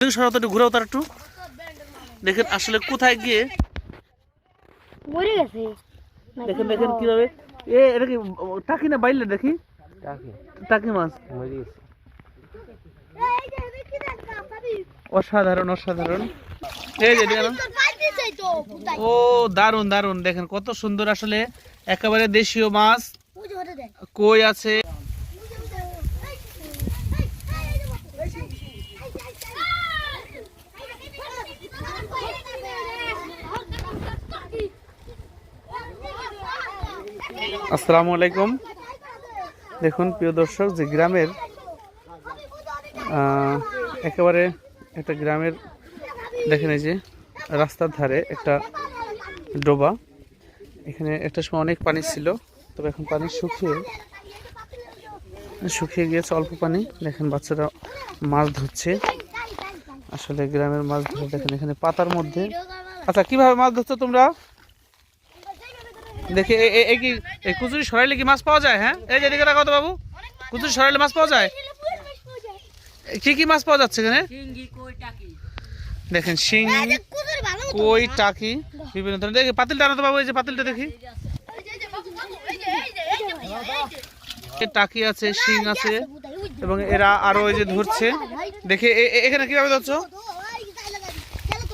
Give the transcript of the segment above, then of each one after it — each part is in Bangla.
সরাতে একটু ঘুরাও তার একটু দেখেন আসলে কোথায় গিয়ে মরে গেছে। দেখেন দেখেন কিভাবে এটা কি টাকি না বাইলে দেখি টাকি মাছ মরে গেছে। অসাধারণ অসাধারণ। এই যে দেখেন ও দারুন দারুন, দেখেন কত সুন্দর আসলে একেবারে দেশীয় মাছ। কই আছে, আসসালামু আলাইকুম। দেখুন প্রিয় দর্শক, যে গ্রামের একেবারে একটা গ্রামের দেখেন এই যে রাস্তার ধারে একটা ডোবা, এখানে একটা সময় অনেক পানি ছিল, তবে এখন পানি শুকিয়ে গিয়েছে, অল্প পানি। দেখেন বাচ্চারা মাছ ধরছে, আসলে গ্রামের মাছ ধরে দেখেন এখানে পাতার মধ্যে। আচ্ছা কিভাবে মাছ ধরছো তোমরা দেখে? এই কি এই কুচুরি সরাইলে কি মাছ পাওয়া যায়? হ্যাঁ এই যে এদিকে রাখো তো বাবু, কুচুরি সরাইলে মাছ পাওয়া যায়? কি কি মাছ পাওয়া যাচ্ছে এখানে? দেখেন শিঙ্গি, কই, টাকি, বিভিন্ন ধরনের। দেখি পাতিলটা আনো তো বাবু, এই যে পাতিলটা দেখি। টাকি আছে, শিং আছে, এবং এরা আরো এই যে ধরছে। দেখে এখানে কিভাবে ধরছো?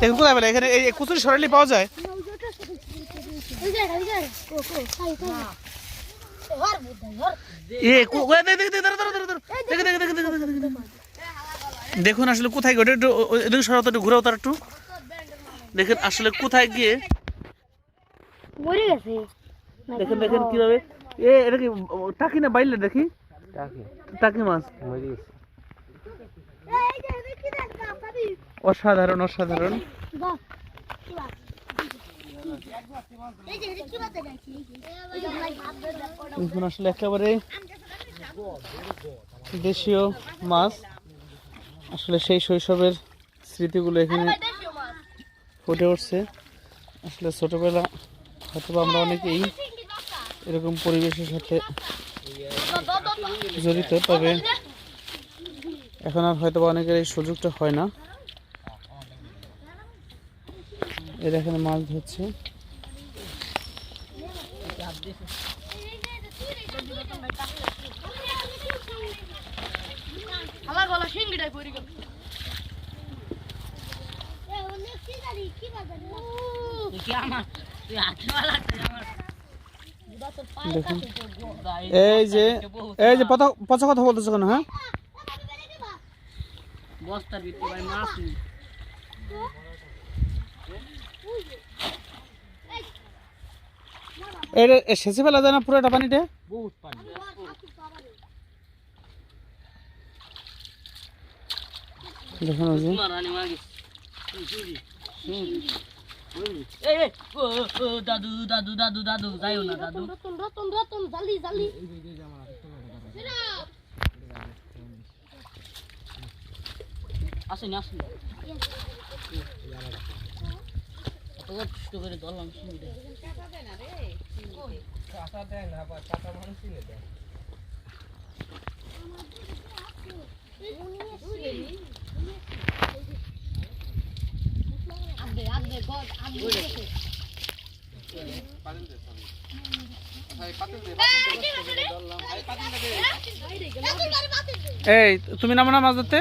দেখুন কোথায় পেলে এখানে এই কুচুরি সরাইলে পাওয়া যায়? দেখুন আসলে কোথায় গিয়ে একটু সরাতে একটু ঘুরাও তার একটু দেখেন আসলে কোথায় গিয়ে মরে গেছে। দেখেন দেখেন কিভাবে এটা কি টাকি না বাইলে দেখি টাকি মাছ মরে গেছে। অসাধারণ অসাধারণ। দেখুন আসলে একেবারে দেশীয় মাছ, আসলে সেই শৈশবের স্মৃতিগুলো এখানে ফুটে উঠছে। আসলে ছোটবেলা হয়তো আমরা অনেকেই এরকম পরিবেশের সাথে জড়িত, তবে এখন আর হয়তো অনেকের এই সুযোগটা হয় না। এরা এখানে মাছ ধরছে। আমার গলা শিঙ্গিটাই পড়ে গেল। দেখুন এই যে পচা কথা বলতেছো কেন? হ্যাঁ বস্তার ভিতরে ভাই মাছ নেই। এটা সেচে ফেলা যায় না পুরোটা পানিতে? বহুত পানি। দেখুন ওই যে দাদু দাদু দাদু দাদু যাইও না দাদু। রতন জালি জালি আসেন আসেন কষ্ট করে ধরলাম সিঁড়িটা। এই তুমি নামো না মাছ ধরতে?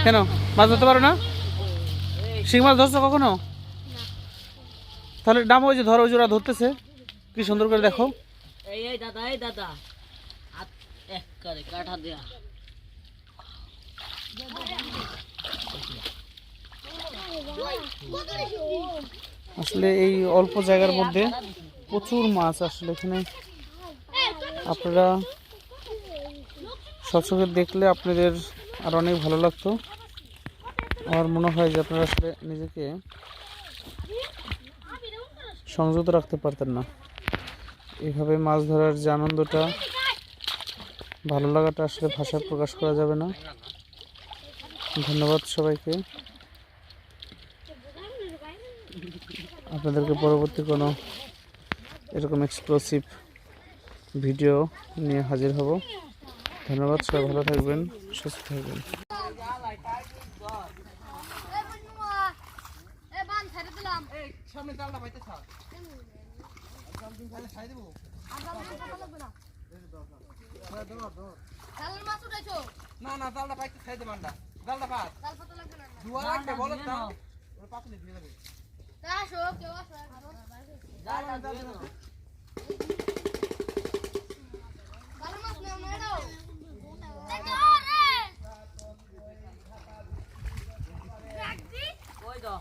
কেন মাছ ধরতে পারো না? শিং মাছ ধরছো কখনো? তাহলে নামো, ওই যে ধরো, ওই যে ওরা ধরতেছে, কি সুন্দর করে দেখো। এই দাদা এই দাদা এক করে কাটা দেয়া। আসলে এই অল্প জায়গার মধ্যে প্রচুর মাছ, আসলে এখানে আপনারা সবসময় দেখলে আপনাদের আর অনেক ভালো লাগতো। আমার মনে হয় যে আপনারা আসলে নিজেকে সংযত রাখতে পারতেন না। এইভাবে মাছ ধরার যে আনন্দটা, ভালো লাগাটা আসলে ভাষায় প্রকাশ করা যাবে না। ধন্যবাদ সবাইকে। আপনাদেরকে পরবর্তী কোনো এরকম এক্সক্লুসিভ ভিডিও নিয়ে হাজির হব। ধন্যবাদ, সবাই ভালো থাকবেন, সুস্থ থাকবেন। সামনে জালটা পাইতে ছাড় জাল দিন খালি খাই দেবো না না জালটা পাইতে খাই দেব আন্ডা জালটা পাত দুয়া লাগবে বলো তো ওর পাতলে দিয়ে দেবে জাল জাল ওই তো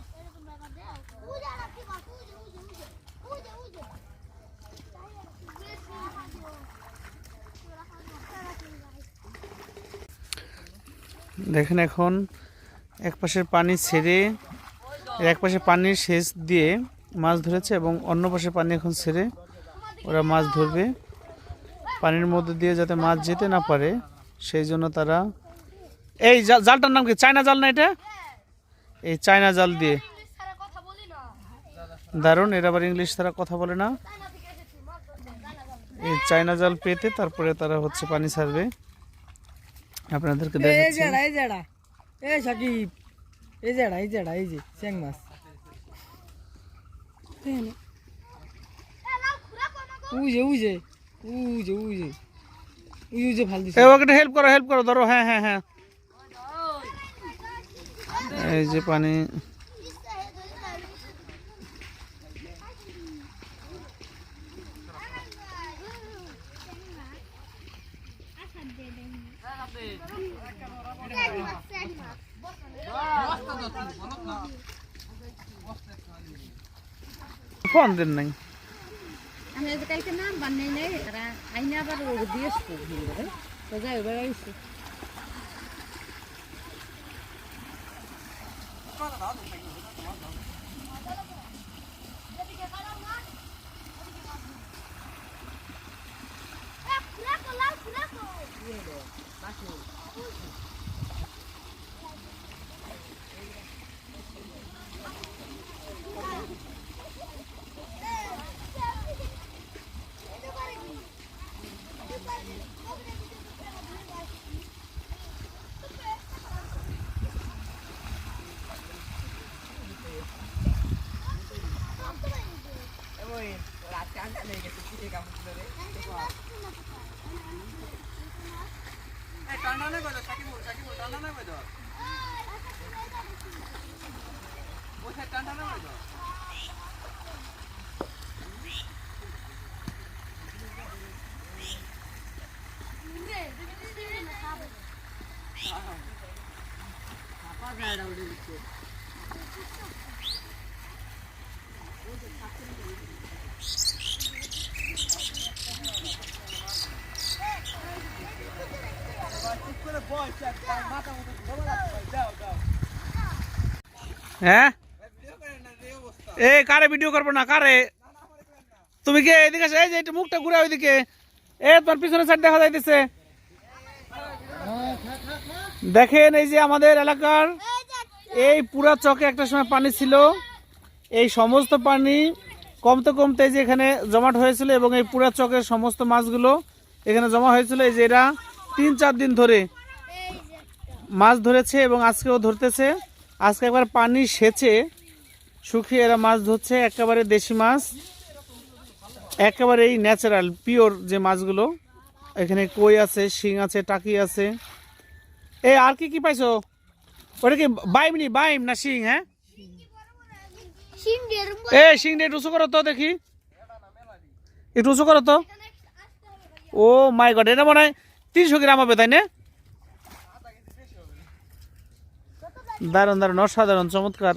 দেখেন এখন এক পাশের পানি ছেড়ে এক পাশে পানির সেচ দিয়ে মাছ ধরেছে এবং অন্য পাশে পানি এখন ছেড়ে ওরা মাছ ধরবে। পানির মধ্যে দিয়ে যাতে মাছ যেতে না পারে সেই জন্য তারা এই জালটার নাম কি? চায়না জাল না এটা? এই চায়না জাল দিয়ে দারুণ। এর আবার ইংলিশ তারা কথা বলে না। এই চায়না জাল পেতে তারপরে তারা হচ্ছে পানি ছাড়বে। আপনাদেরকে দেখাচ্ছি। এই সাকিব এই যে চ্যাং মাছ উজে ভাল দিছে। ওকে হেল্প করো ধরো। হ্যাঁ হ্যাঁ হ্যাঁ এই যে পানি ফোন দেন নাই। আমি কালকে নাম বানাই নাই আইনা আবার দিয়েছি তো যাই বেড়াইছি হ্যাঁ এ কারে ভিডিও করবো না? কারে তুমি কে? এদিকে আসো। এই যে একটু মুখটা ঘুরে ওইদিকে। তোমার পিছনে সাইড দেখা যাইতেছে। দেখেন এই যে আমাদের এলাকার এই পুরা চকে একটা সময় পানি ছিল। এই সমস্ত পানি কমতে কমতে যে এখানে জমাট হয়েছিল এবং এই পুরা চকের সমস্ত মাছগুলো এখানে জমা হয়েছিল। এই যে এরা 3-4 দিন ধরে মাছ ধরেছে এবং আজকেও ধরতেছে। আজকে একবার পানি সেচে শুকিয়ে এরা মাছ ধরছে। একেবারে দেশি মাছ, একেবারে এই ন্যাচারাল পিওর যে মাছগুলো। এখানে কই আছে, শিং আছে, টাকি আছে। আর কি পাইছো? ওটা কি বাইম না শিং? হ্যাঁ শিং দিয়ে একটু উঁচু করো তো দেখি, একটু উঁচু করো তো। ও মাই গড, এটা মনে হয় 300 গ্রাম হবে তাই না? দারুণ অসাধারণ চমৎকার।